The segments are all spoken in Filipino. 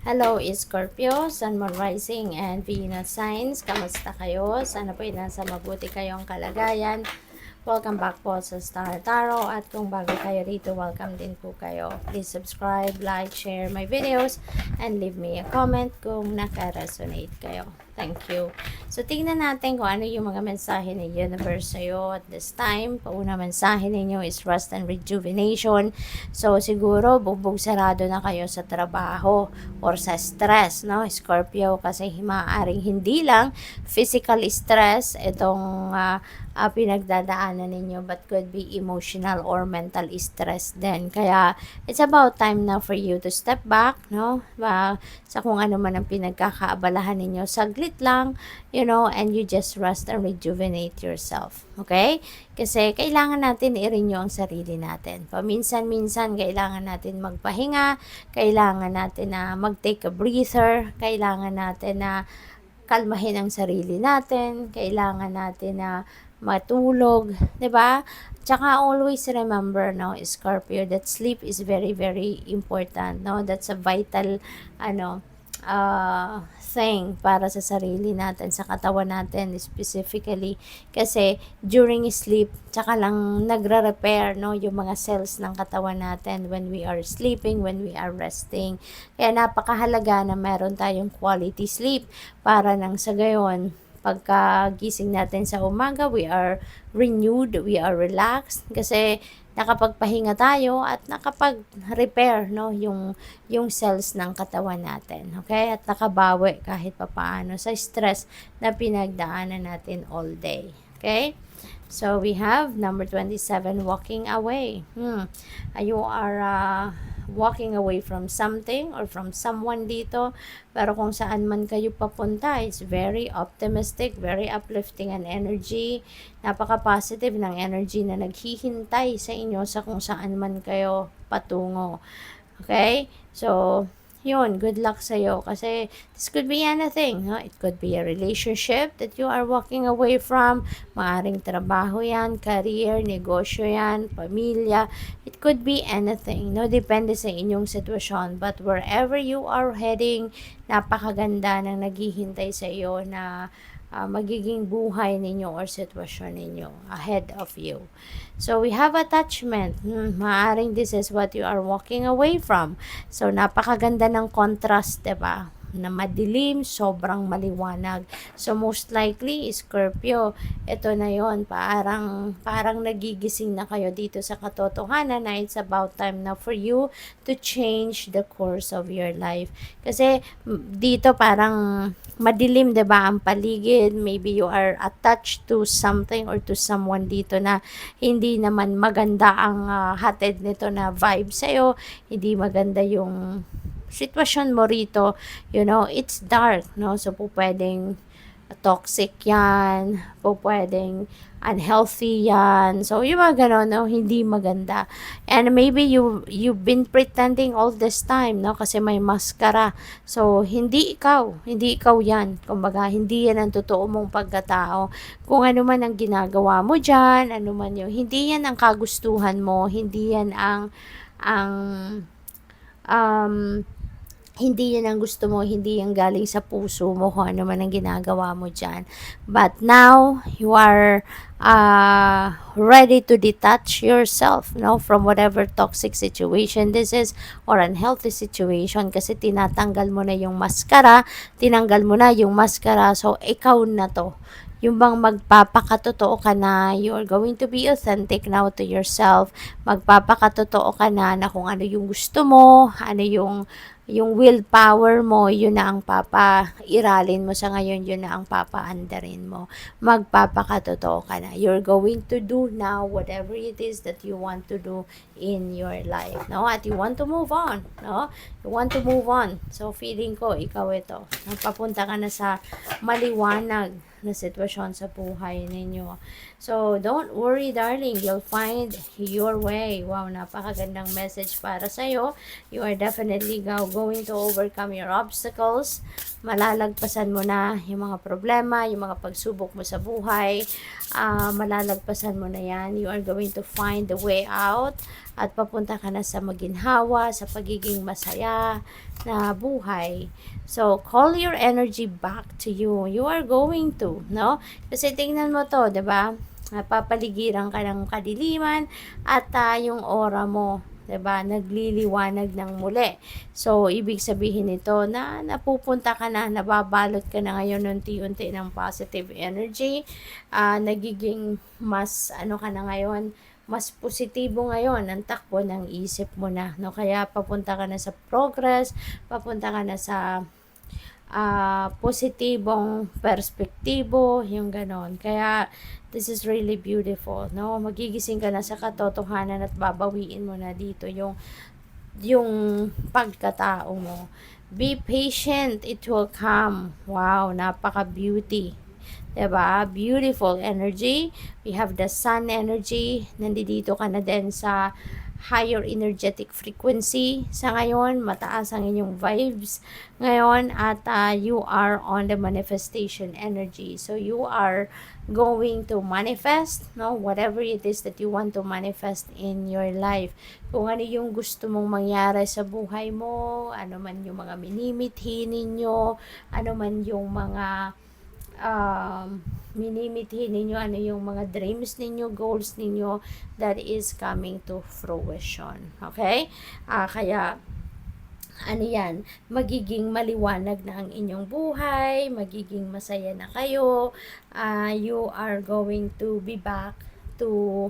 Hello, Scorpio, Sun, Moon, Rising, and Venus signs. Kamusta kayo? Sana po nasa mabuti kayong kalagayan. Welcome back po sa Star Tarot. At kung bago kayo rito, welcome din po kayo. Please subscribe, like, share my videos, and leave me a comment kung naka-resonate kayo. Thank you. So, tingnan natin kung ano yung mga mensahe ng universe sa'yo at this time. Pauna mensahe ninyo is rest and rejuvenation. So, siguro, bugbog sarado na kayo sa trabaho or sa stress, no? Scorpio, kasi maaaring hindi lang physical stress itong pinagdadaanan ninyo, but could be emotional or mental stress din. Kaya, it's about time na for you to step back, no? Sa kung ano man ang pinagkakaabalahan ninyo. Saglit lang, and you just rest and rejuvenate yourself. Okay? Kasi kailangan natin i-renew ang sarili natin. Paminsan-minsan, kailangan natin magpahinga, kailangan natin na mag-take a breather, kailangan natin na kalmahin ang sarili natin, kailangan natin na matulog, 'di ba? Tsaka always remember, no, Scorpio, that sleep is very very important, no? That's a vital thing para sa sarili natin, sa katawan natin specifically. Kasi during sleep, tsaka lang nagre-repair, no, yung mga cells ng katawan natin when we are sleeping, when we are resting. Kaya napakahalaga na meron tayong quality sleep para nang sa gayon, pagkagising natin sa umaga, we are renewed, we are relaxed, kasi nakapagpahinga tayo at nakapag-repair, no, yung cells ng katawan natin. Okay? At nakabawi kahit papaano sa stress na pinagdaanan natin all day. Okay? So, we have number 27, walking away. You are walking away from something or from someone dito. Pero kung saan man kayo papunta, it's very optimistic, very uplifting an energy. Napaka-positive ng energy na naghihintay sa inyo sa kung saan man kayo patungo. Okay? So, yun, good luck sa'yo. Kasi this could be anything. No? It could be a relationship that you are walking away from. Maaring trabaho yan, career, negosyo yan, pamilya. It could be anything. No? Depende sa inyong sitwasyon. But wherever you are heading, napakaganda ng naghihintay sa iyo na magiging buhay ninyo or sitwasyon ninyo ahead of you. So, we have attachment. Maaring this is what you are walking away from. So, napakaganda ng contrast, diba? Na madilim, sobrang maliwanag. So, most likely, Scorpio, ito na yon, parang nagigising na kayo dito sa katotohanan na it's about time na for you to change the course of your life. Kasi, dito parang madilim, diba, ang paligid. Maybe you are attached to something or to someone dito na hindi naman maganda ang hatid nito na vibe sa'yo. Hindi maganda yung sitwasyon mo rito, it's dark, no? So, pwedeng toxic yan, pwedeng unhealthy yan. So, yung mga ganon, no? Hindi maganda. And maybe you've been pretending all this time, no? Kasi may maskara. So, hindi ikaw yan. Kumbaga, hindi yan ang totoo mong pagkatao. Kung ano man ang ginagawa mo dyan, ano man yung, hindi yan ang kagustuhan mo, hindi yan ang hindi yan ang gusto mo, hindi yan galing sa puso mo kung ano man ang ginagawa mo dyan. But now, you are ready to detach yourself, no, from whatever toxic situation this is or unhealthy situation, kasi tinatanggal mo na yung maskara, so ikaw na to. Yung bang magpapakatotoo ka na, you're going to be authentic now to yourself, magpapakatotoo ka na kung ano yung gusto mo, ano yung willpower mo, yun na ang papairalin mo sa ngayon, yun na ang papaandarin mo. Magpapakatotoo ka na. You're going to do now whatever it is that you want to do in your life, no? At you want to move on, no? You want to move on. So, feeling ko, ikaw ito. Papunta ka na sa maliwanag na sitwasyon sa buhay ninyo. So, don't worry, darling. You'll find your way. Wow, napakagandang message para sa'yo. You are definitely going to overcome your obstacles. Malalagpasan mo na yung mga problema, yung mga pagsubok mo sa buhay. Malalagpasan mo na yan. You are going to find the way out. at papunta ka na sa maginhawa, sa pagiging masaya na buhay. So, call your energy back to you. You are going to, no? Kasi tingnan mo to, 'di ba? Napapaligiran ka ng kadiliman at yung aura mo, 'di ba, nagliliwanag ng muli. So, ibig sabihin nito na napupunta ka na, nababalot ka na ngayon unti-unti ng positive energy. Nagiging mas ano ka na ngayon, mas positibo ngayon ang takbo ng isip mo na, no? Kaya papunta ka na sa progress, papunta ka na sa positibong perspektibo, yung ganon. Kaya, this is really beautiful, no? Magigising ka na sa katotohanan at babawiin mo na dito yung pagkatao mo. Be patient, it will come. Wow, napaka-beauty. Diba? Beautiful energy. We have the sun energy. Nandito ka na din sa higher energetic frequency sa ngayon, mataas ang inyong vibes ngayon, at you are on the manifestation energy. So you are going to manifest, no, whatever it is that you want to manifest in your life. Kung ano yung gusto mong mangyari sa buhay mo, ano man yung mga minimithi ninyo, ano man yung mga minimithi ninyo, ano yung mga dreams ninyo, goals ninyo, that is coming to fruition. Okay? Kaya, ano yan, magiging maliwanag na ang inyong buhay, magiging masaya na kayo, you are going to be back to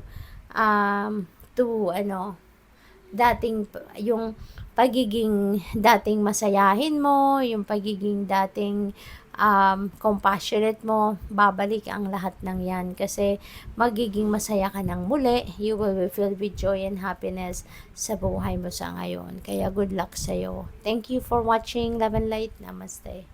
dating, yung pagiging dating masayahin mo, yung pagiging dating compassionate mo, babalik ang lahat ng yan kasi magiging masaya ka ng muli. You will be filled with joy and happiness sa buhay mo sa ngayon. Kaya good luck sa'yo. Thank you for watching. Love and Light. Namaste.